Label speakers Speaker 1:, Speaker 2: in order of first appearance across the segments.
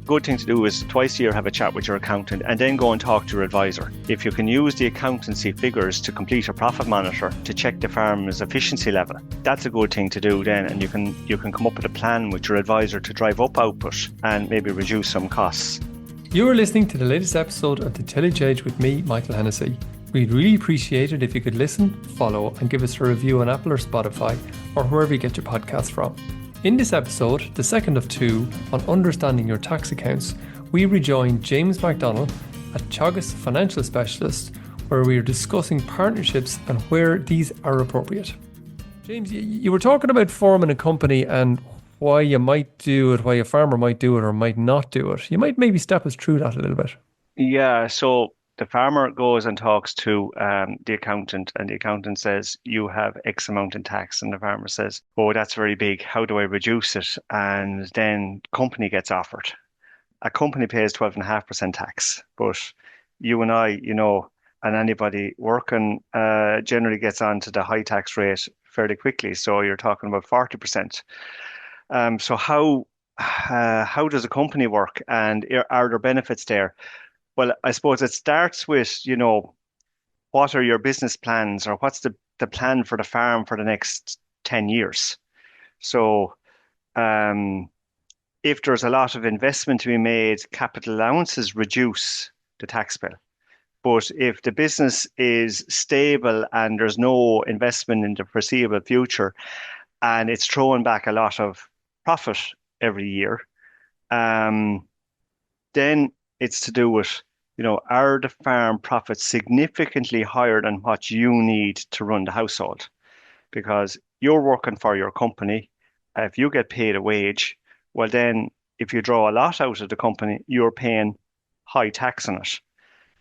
Speaker 1: good thing to do is twice a year have a chat with your accountant and then go and talk to your advisor. If you can use the accountancy figures to complete a profit monitor to check the farm's efficiency level, that's a good thing to do then, and you can come up with a plan with your advisor to drive up output and maybe reduce some costs.
Speaker 2: You are listening to the latest episode of the Tillage Edge with me, Michael Hennessy. We'd really appreciate it if you could listen, follow, and give us a review on Apple or Spotify or wherever you get your podcasts from. In this episode, the second of two on understanding your tax accounts, we rejoin James McDonnell, a Teagasc financial specialist, where we are discussing partnerships and where these are appropriate. James, you were talking about forming a company and why you might do it, why a farmer might do it or might not do it. You might maybe step us through that a little bit.
Speaker 1: Yeah, so the farmer goes and talks to the accountant, and the accountant says, you have X amount in tax. And the farmer says, oh, that's very big. How do I reduce it? And then company gets offered. A company pays 12.5% tax, but you and I, and anybody working generally gets onto the high tax rate fairly quickly. So you're talking about 40%. So how does a company work, and are there benefits there? Well, I suppose it starts with, what are your business plans, or what's the plan for the farm for the next 10 years? So if there's a lot of investment to be made, capital allowances reduce the tax bill. But if the business is stable and there's no investment in the foreseeable future, and it's throwing back a lot of profit every year, then it's to do with, are the farm profits significantly higher than what you need to run the household? Because you're working for your company. If you get paid a wage, well, then if you draw a lot out of the company, you're paying high tax on it.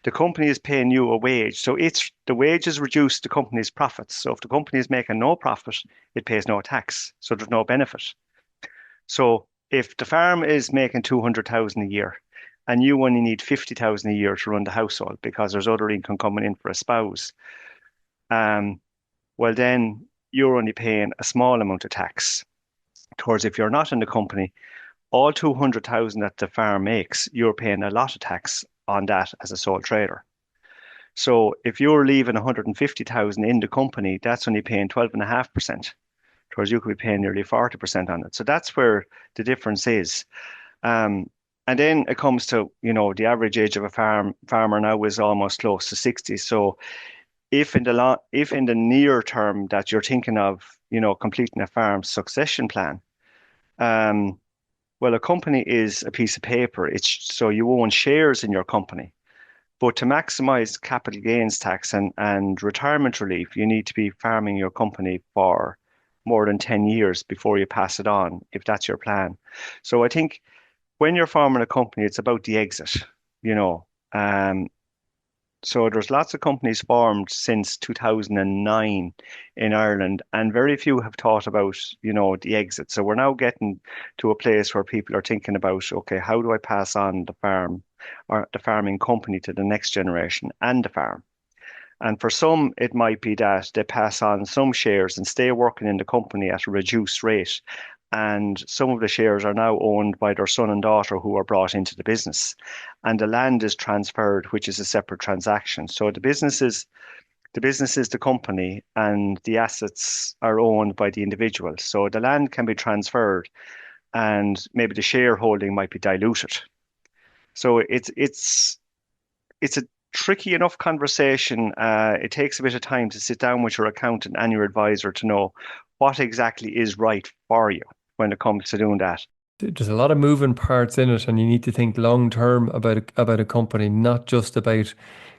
Speaker 1: The company is paying you a wage. So the wages reduce the company's profits. So if the company is making no profit, it pays no tax. So there's no benefit. So if the farm is making 200,000 a year, and you only need 50,000 a year to run the household because there's other income coming in for a spouse, well, then you're only paying a small amount of tax. Towards if you're not in the company, all 200,000 that the farm makes, you're paying a lot of tax on that as a sole trader. So if you're leaving 150,000 in the company, that's only paying 12.5%. Towards you could be paying nearly 40% on it. So that's where the difference is. And then it comes to, the average age of a farmer now is almost close to 60. So if in the near term that you're thinking of, completing a farm succession plan, well, a company is a piece of paper. So you own shares in your company. But to maximize capital gains tax and retirement relief, you need to be farming your company for more than 10 years before you pass it on, if that's your plan. So I think when you're farming a company, it's about the exit, So there's lots of companies formed since 2009 in Ireland, and very few have thought about, the exit. So we're now getting to a place where people are thinking about, okay, how do I pass on the farm or the farming company to the next generation and the farm? And for some, it might be that they pass on some shares and stay working in the company at a reduced rate. And some of the shares are now owned by their son and daughter who are brought into the business. And the land is transferred, which is a separate transaction. So the business is the company, and the assets are owned by the individual. So the land can be transferred, and maybe the shareholding might be diluted. So it's a tricky enough conversation. It takes a bit of time to sit down with your accountant and your advisor to know what exactly is right for you when it comes to doing that.
Speaker 2: There's a lot of moving parts in it, and you need to think long term about a company, not just about,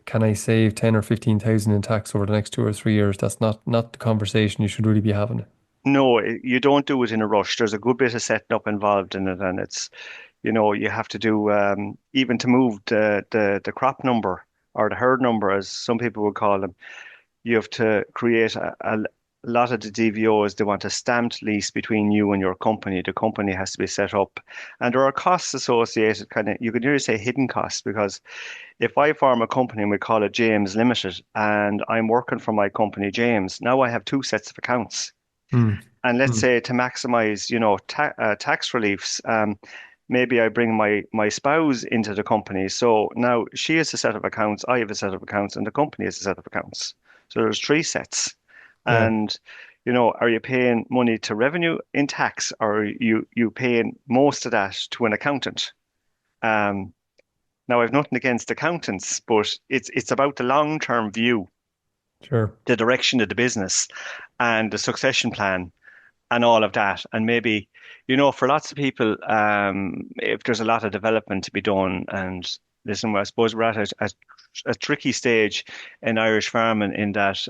Speaker 2: can I save 10 or 15,000 in tax over the next 2 or 3 years? That's not the conversation you should really be having.
Speaker 1: No, you don't do it in a rush. There's a good bit of setting up involved in it, and it's, you have to do, even to move the crop number, or the herd number, as some people would call them. You have to create a lot of the DVOs. They want a stamped lease between you and your company. The company has to be set up, and there are costs associated. You could nearly say hidden costs, because if I form a company and we call it James Limited, and I'm working for my company James, now I have two sets of accounts.
Speaker 2: Mm.
Speaker 1: And let's say to maximize, tax reliefs, maybe I bring my spouse into the company. So now she has a set of accounts, I have a set of accounts, and the company has a set of accounts. So there's three sets.
Speaker 2: Yeah.
Speaker 1: And are you paying money to revenue in tax, or are you paying most of that to an accountant? Um, Now I've nothing against accountants, but it's about the long-term view,
Speaker 2: Sure.
Speaker 1: the direction of the business, and the succession plan and all of that. And maybe, for lots of people, if there's a lot of development to be done, and listen, I suppose we're at a tricky stage in Irish farming in that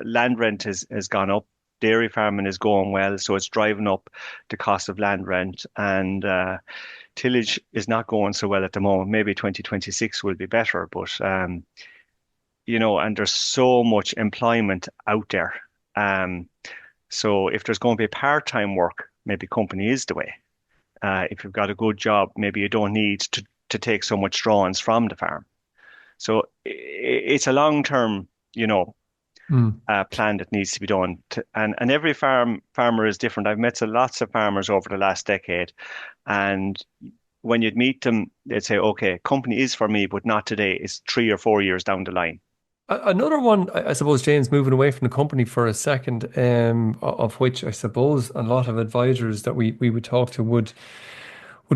Speaker 1: land rent has gone up. Dairy farming is going well, so it's driving up the cost of land rent, and tillage is not going so well at the moment. Maybe 2026 will be better, but and there's so much employment out there. Um, so if there's going to be part-time work, maybe company is the way. If you've got a good job, maybe you don't need to take so much drawings from the farm. So it's a long-term,
Speaker 2: Mm.
Speaker 1: plan that needs to be done. And every farmer is different. I've met lots of farmers over the last decade, and when you'd meet them, they'd say, "Okay, company is for me, but not today. It's 3 or 4 years down the line."
Speaker 2: Another one, I suppose, James, moving away from the company for a second, of which I suppose a lot of advisors that we would talk to would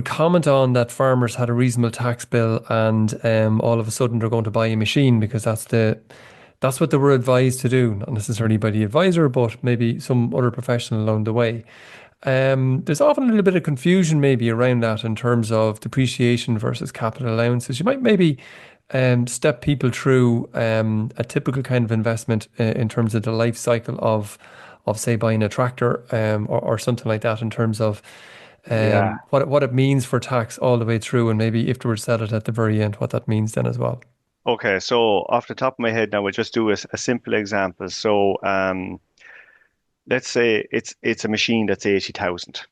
Speaker 2: comment on that farmers had a reasonable tax bill and all of a sudden they're going to buy a machine because that's what they were advised to do, not necessarily by the advisor, but maybe some other professional along the way. There's often a little bit of confusion maybe around that in terms of depreciation versus capital allowances. You might maybe step people through a typical kind of investment in terms of the life cycle of say buying a tractor or something like that in terms of
Speaker 1: Yeah.
Speaker 2: what it means for tax all the way through, and maybe if they were to set it at the very end, what that means then as well.
Speaker 1: Okay. So off the top of my head now, we'll just do a simple example. So let's say it's a machine that's 80,000,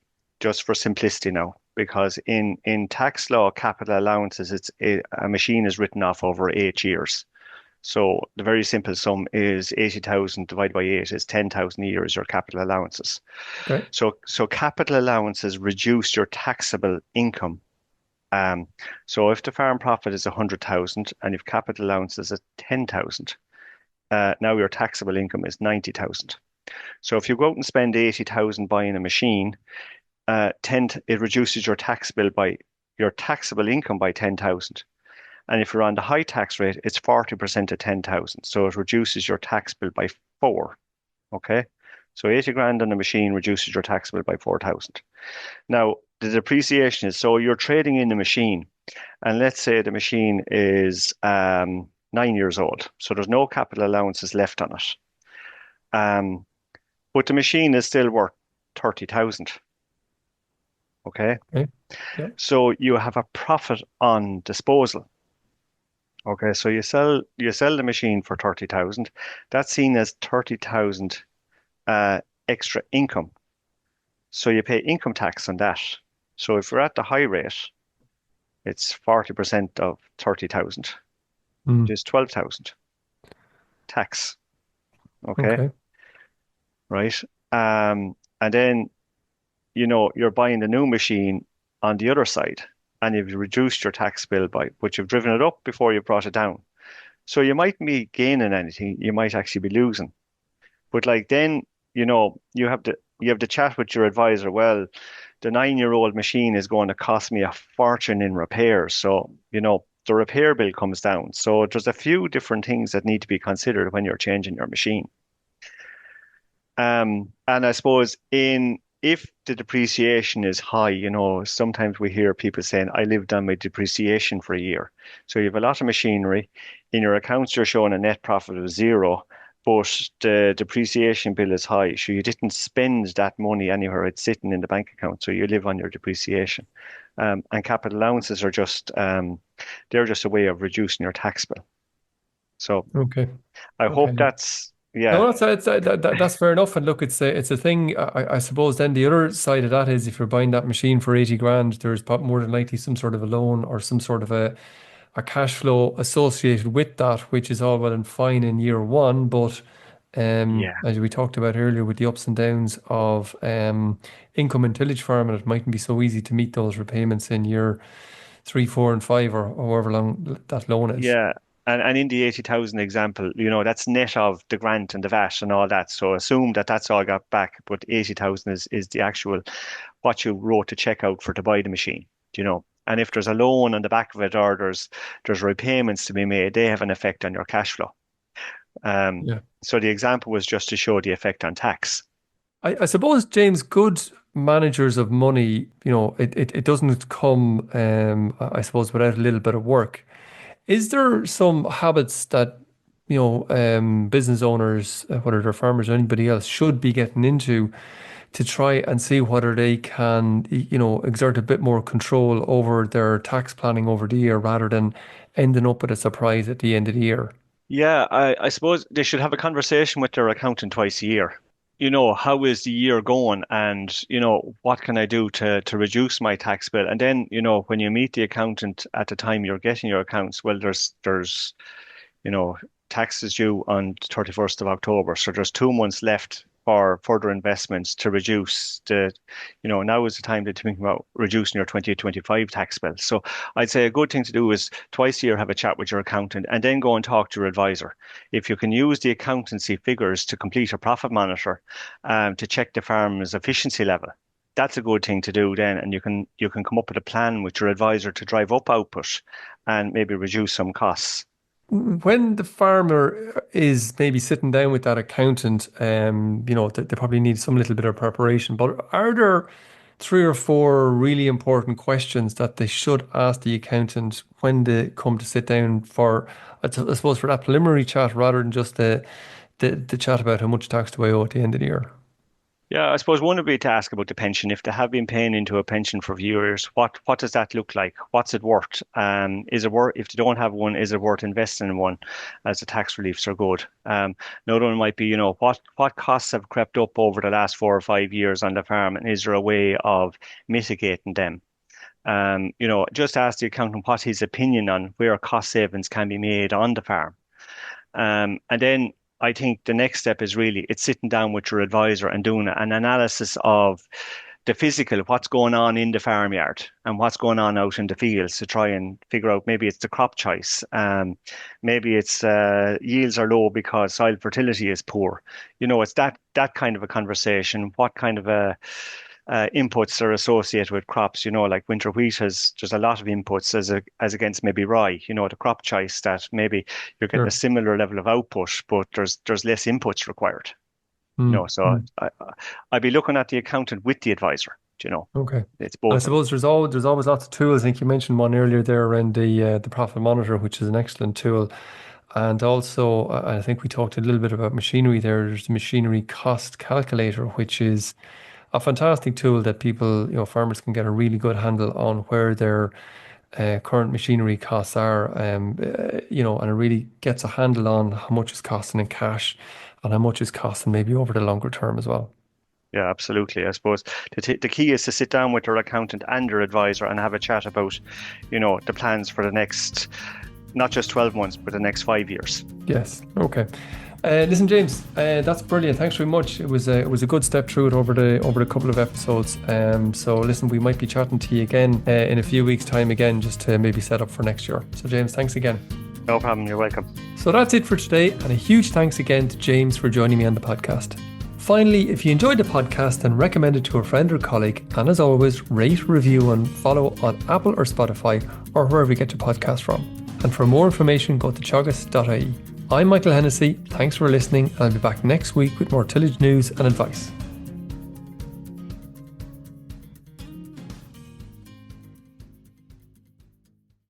Speaker 1: just for simplicity now, because in tax law, capital allowances, a machine is written off over 8 years. So the very simple sum is 80,000 divided by 8 is 10,000 a year is your capital allowances.
Speaker 2: Okay.
Speaker 1: So capital allowances reduce your taxable income. Um, so if the farm profit is 100,000 and if capital allowances at 10,000, now your taxable income is 90,000. So if you go out and spend 80,000 buying a machine, it reduces your taxable income by 10,000. And if you're on the high tax rate, it's 40% of 10,000. So it reduces your tax bill by four. Okay. So 80 grand on a machine reduces your tax bill by 4,000. Now, the depreciation is, so you're trading in a machine, and let's say the machine is 9 years old. So there's no capital allowances left on it. Um, but the machine is still worth 30,000. Okay.
Speaker 2: Okay. Yeah.
Speaker 1: So you have a profit on disposal. Okay, so you sell the machine for 30,000. That's seen as 30,000 extra income. So you pay income tax on that. So if we're at the high rate, it's 40% of 30,000, which
Speaker 2: Mm.
Speaker 1: is 12,000 tax. Okay,
Speaker 2: Okay.
Speaker 1: right. And then you're buying the new machine on the other side, and you've reduced your tax bill but you've driven it up before you brought it down. So you might be gaining anything, you might actually be losing. But like then, you have the chat with your advisor. Well, the 9-year-old machine is going to cost me a fortune in repairs. So, the repair bill comes down. So there's a few different things that need to be considered when you're changing your machine. And I suppose if the depreciation is high, sometimes we hear people saying, I lived on my depreciation for a year. So you have a lot of machinery. In your accounts, you're showing a net profit of zero, but the depreciation bill is high. So you didn't spend that money anywhere. It's sitting in the bank account. So you live on your depreciation. And capital allowances are they're just a way of reducing your tax bill. So
Speaker 2: Okay.
Speaker 1: I hope
Speaker 2: Okay.
Speaker 1: that's, yeah,
Speaker 2: No, that's fair enough. And look, it's a thing. I suppose then the other side of that is if you're buying that machine for 80 grand, there's more than likely some sort of a loan or some sort of a cash flow associated with that, which is all well and fine in year one, but
Speaker 1: Yeah.
Speaker 2: As we talked about earlier, with the ups and downs of income and tillage farming, it mightn't be so easy to meet those repayments in year 3, 4, and 5, or however long that loan is.
Speaker 1: Yeah. And in the 80,000 example, that's net of the grant and the VAT and all that. So assume that that's all got back, but 80,000 is the actual what you wrote the check out for to buy the machine, And if there's a loan on the back of it or there's repayments to be made, they have an effect on your cash flow.
Speaker 2: Yeah.
Speaker 1: So the example was just to show the effect on tax.
Speaker 2: I suppose, James, good managers of money, it doesn't come, I suppose, without a little bit of work. Is there some habits that, business owners, whether they're farmers or anybody else, should be getting into to try and see whether they can, exert a bit more control over their tax planning over the year rather than ending up with a surprise at the end of the year?
Speaker 1: Yeah, I suppose they should have a conversation with their accountant twice a year. How is the year going and, what can I do to reduce my tax bill? And then, when you meet the accountant at the time you're getting your accounts, well, there's, you know, taxes due on 31st of October. So there's 2 months left for further investments to reduce now is the time to think about reducing your 2025 tax bill. So I'd say a good thing to do is twice a year have a chat with your accountant and then go and talk to your advisor. If you can use the accountancy figures to complete a profit monitor to check the farm's efficiency level, that's a good thing to do then, and you can come up with a plan with your advisor to drive up output and maybe reduce some costs.
Speaker 2: When the farmer is maybe sitting down with that accountant, they probably need some little bit of preparation. But are there 3 or 4 really important questions that they should ask the accountant when they come to sit down for, I suppose, for that preliminary chat rather than just the chat about how much tax do I owe at the end of the year?
Speaker 1: Yeah, I suppose one would be to ask about the pension. If they have been paying into a pension for years, what does that look like? What's it worth? Is it worth, if they don't have one, is it worth investing in one as the tax reliefs are good? Another one might be, what costs have crept up over the last 4 or 5 years on the farm, and is there a way of mitigating them? Just ask the accountant what his opinion on where cost savings can be made on the farm. And then I think the next step is really it's sitting down with your advisor and doing an analysis of the physical, what's going on in the farmyard and what's going on out in the fields to try and figure out maybe it's the crop choice. Maybe it's yields are low because soil fertility is poor. It's that kind of a conversation. What kind of inputs are associated with crops, like winter wheat there's a lot of inputs as against maybe rye, the crop choice that maybe you're getting a
Speaker 2: Sure.
Speaker 1: similar level of output, but there's less inputs required,
Speaker 2: Mm,
Speaker 1: so
Speaker 2: mm.
Speaker 1: I'd be looking at the accountant with the advisor,
Speaker 2: Okay.
Speaker 1: it's
Speaker 2: And I
Speaker 1: both of them.
Speaker 2: suppose there's always lots of tools. I think you mentioned one earlier there around the profit monitor, which is an excellent tool. And also, I think we talked a little bit about machinery there. There's the machinery cost calculator, which is a fantastic tool that people, farmers can get a really good handle on where their current machinery costs are, and it really gets a handle on how much is costing in cash and how much is costing maybe over the longer term as well.
Speaker 1: Yeah, absolutely. I suppose the key is to sit down with your accountant and your advisor and have a chat about, the plans for the next, not just 12 months, but the next 5 years.
Speaker 2: Yes. Okay. Listen, James, that's brilliant. Thanks very much. It was a good step through it over the couple of episodes. So listen, we might be chatting to you again in a few weeks' time again, just to maybe set up for next year. So James, thanks again.
Speaker 1: No problem. You're welcome.
Speaker 2: So that's it for today, and a huge thanks again to James for joining me on the podcast. Finally, if you enjoyed the podcast, then recommend it to a friend or colleague, and as always, rate, review and follow on Apple or Spotify or wherever you get your podcast from. And for more information, go to teagasc.ie. I'm Michael Hennessy. Thanks for listening, and I'll be back next week with more tillage news and advice.